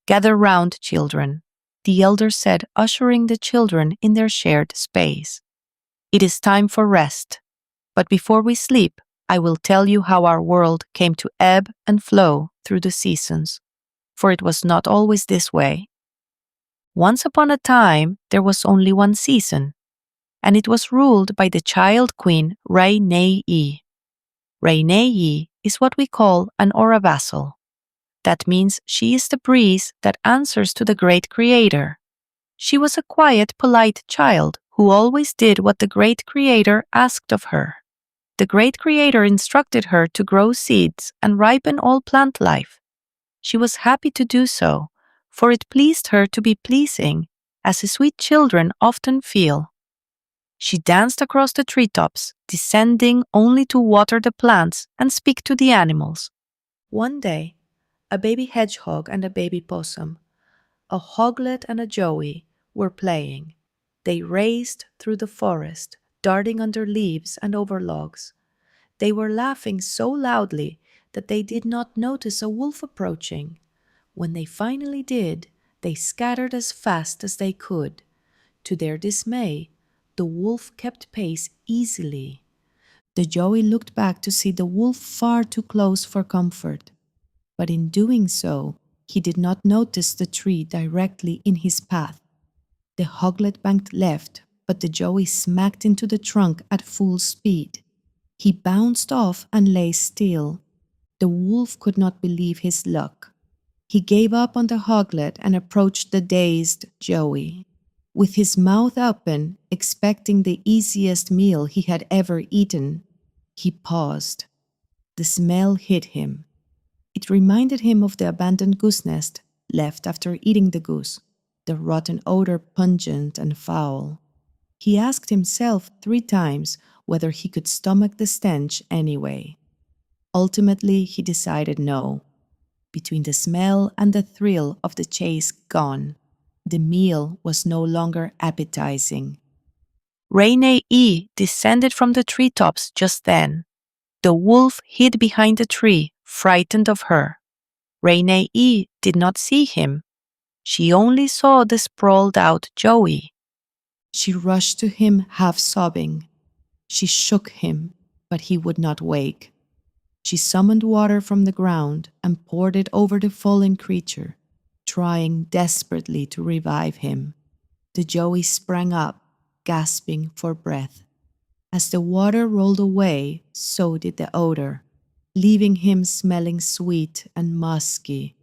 "Gather round, children," the elder said, ushering the children in their shared space. "It is time for rest. But before we sleep, I will tell you how our world came to ebb and flow through the seasons, for it was not always this way. Once upon a time, there was only one season, and it was ruled by the child queen Rhaenaë. Rhaenaë is what we call an aura vassal. That means she is the breeze that answers to the great creator. She was a quiet, polite child who always did what the great creator asked of her. The great creator instructed her to grow seeds and ripen all plant life. She was happy to do so, for it pleased her to be pleasing, as sweet children often feel. She danced across the treetops, descending only to water the plants and speak to the animals. One day, a baby hedgehog and a baby possum, a hoglet and a joey, were playing. They raced through the forest, darting under leaves and over logs. They were laughing so loudly that they did not notice a wolf approaching. When they finally did, they scattered as fast as they could. To their dismay, the wolf kept pace easily. The joey looked back to see the wolf far too close for comfort. But in doing so, he did not notice the tree directly in his path. The hoglet banked left, but the joey smacked into the trunk at full speed. He bounced off and lay still. The wolf could not believe his luck. He gave up on the hoglet and approached the dazed joey. With his mouth open, expecting the easiest meal he had ever eaten, he paused. The smell hit him. It reminded him of the abandoned goose nest left after eating the goose, the rotten odor pungent and foul. He asked himself 3 times whether he could stomach the stench anyway. Ultimately, he decided no. Between the smell and the thrill of the chase gone, the meal was no longer appetizing. Rhaenaë descended from the treetops just then. The wolf hid behind a tree, frightened of her. Rhaenaë did not see him. She only saw the sprawled-out joey. She rushed to him, half sobbing. She shook him, but he would not wake. She summoned water from the ground and poured it over the fallen creature, trying desperately to revive him. The joey sprang up, gasping for breath. As the water rolled away, so did the odor, leaving him smelling sweet and musky,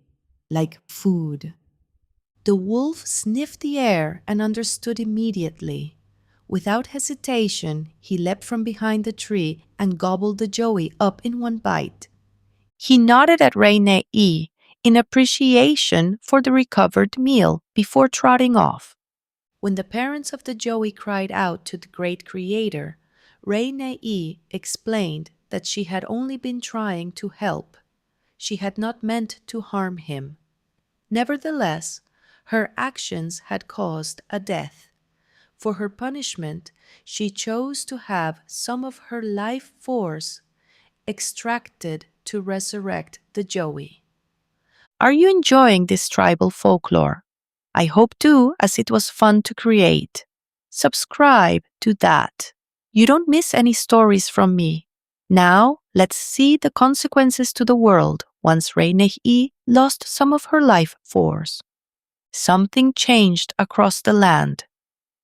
like food. The wolf sniffed the air and understood immediately. Without hesitation, he leapt from behind the tree and gobbled the joey up in one bite. He nodded at Rhaenaë in appreciation for the recovered meal before trotting off. When the parents of the joey cried out to the great creator, Rhaenaë explained that she had only been trying to help. She had not meant to harm him. Nevertheless, her actions had caused a death. For her punishment, she chose to have some of her life force extracted to resurrect the joey. Are you enjoying this tribal folklore? I hope too, as it was fun to create. Subscribe to that. You don't miss any stories from me. Now, let's see the consequences to the world once Rhaenaë lost some of her life force. Something changed across the land.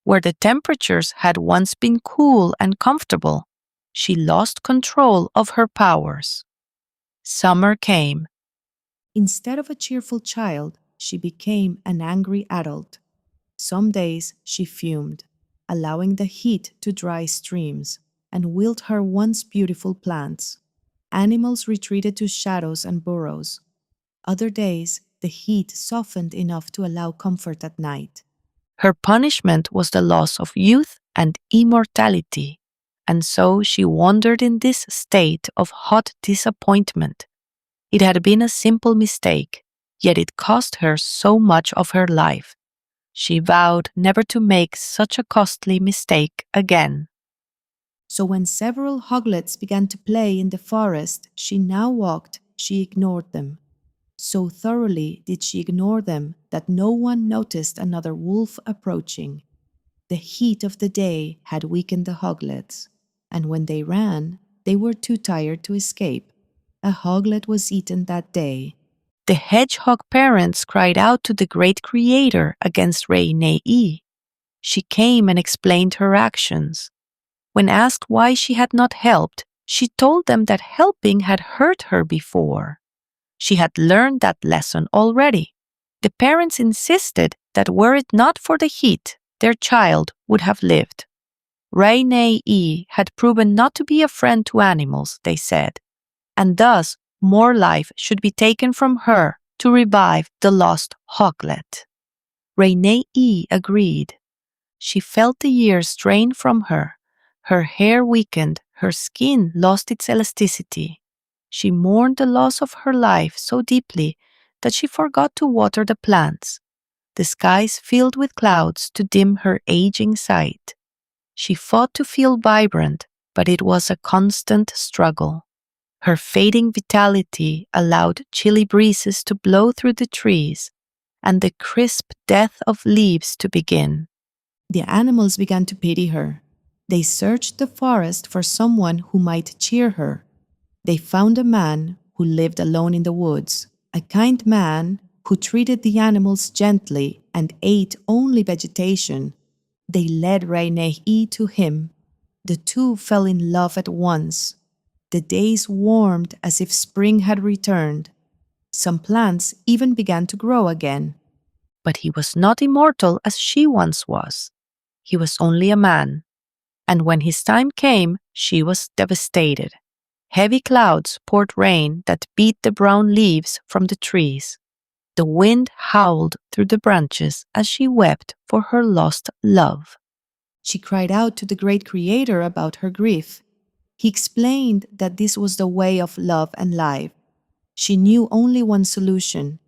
Where the temperatures had once been cool and comfortable, she lost control of her powers. Summer came. Instead of a cheerful child, she became an angry adult. Some days she fumed, allowing the heat to dry streams and wilt her once beautiful plants. Animals retreated to shadows and burrows. Other days, the heat softened enough to allow comfort at night. Her punishment was the loss of youth and immortality, and so she wandered in this state of hot disappointment. It had been a simple mistake, yet it cost her so much of her life. She vowed never to make such a costly mistake again. So when several hoglets began to play in the forest she now walked, she ignored them. So thoroughly did she ignore them that no one noticed another wolf approaching. The heat of the day had weakened the hoglets, and when they ran, they were too tired to escape. A hoglet was eaten that day. The hedgehog parents cried out to the great creator against Rhaenæ. She came and explained her actions. When asked why she had not helped, she told them that helping had hurt her before. She had learned that lesson already. The parents insisted that were it not for the heat, their child would have lived. Rhaenæ had proven not to be a friend to animals, they said, and thus more life should be taken from her to revive the lost hoglet. Rhaenæ agreed. She felt the years drain from her. Her hair weakened, her skin lost its elasticity. She mourned the loss of her life so deeply that she forgot to water the plants. The skies filled with clouds to dim her aging sight. She fought to feel vibrant, but it was a constant struggle. Her fading vitality allowed chilly breezes to blow through the trees and the crisp death of leaves to begin. The animals began to pity her. They searched the forest for someone who might cheer her. They found a man who lived alone in the woods, a kind man who treated the animals gently and ate only vegetation. They led Rhaenæ to him. The two fell in love at once. The days warmed as if spring had returned. Some plants even began to grow again. But he was not immortal as she once was. He was only a man. And when his time came, she was devastated. Heavy clouds poured rain that beat the brown leaves from the trees. The wind howled through the branches as she wept for her lost love. She cried out to the great creator about her grief. He explained that this was the way of love and life. She knew only one solution.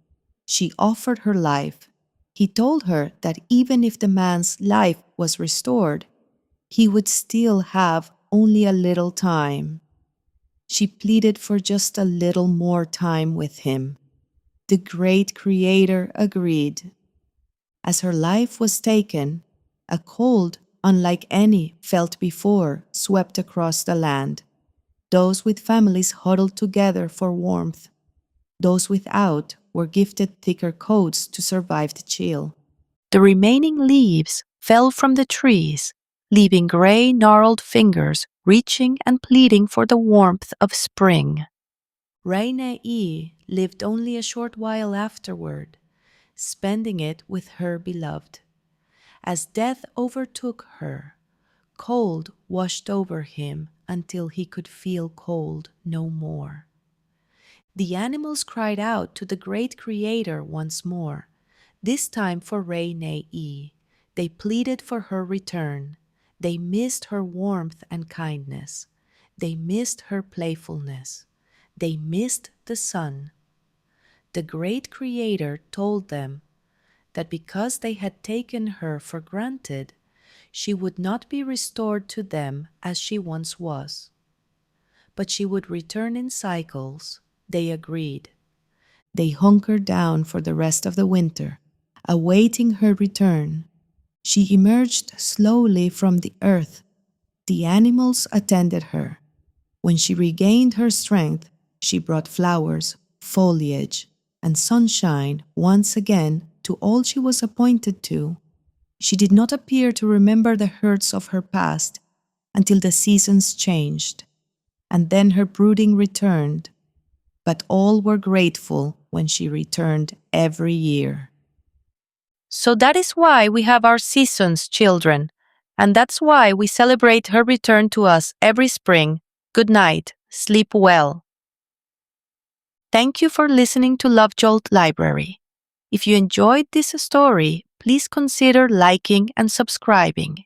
She offered her life. He told her that even if the man's life was restored, he would still have only a little time. She pleaded for just a little more time with him. The great creator agreed. As her life was taken, a cold unlike any felt before swept across the land. Those with families huddled together for warmth. Those without were gifted thicker coats to survive the chill. The remaining leaves fell from the trees, leaving gray, gnarled fingers reaching and pleading for the warmth of spring. Rhaenæ lived only a short while afterward, spending it with her beloved. As death overtook her, cold washed over him until he could feel cold no more. The animals cried out to the great creator once more, this time for Rhaenæ. They pleaded for her return. They missed her warmth and kindness. They missed her playfulness. They missed the sun. The great creator told them that because they had taken her for granted, she would not be restored to them as she once was. But she would return in cycles. They agreed. They hunkered down for the rest of the winter, awaiting her return. She emerged slowly from the earth. The animals attended her. When she regained her strength, she brought flowers, foliage, and sunshine once again to all she was appointed to. She did not appear to remember the hurts of her past until the seasons changed, and then her brooding returned. But all were grateful when she returned every year. So that is why we have our seasons, children, and that's why we celebrate her return to us every spring. Good night, sleep well. Thank you for listening to Love Jolt Library. If you enjoyed this story, please consider liking and subscribing.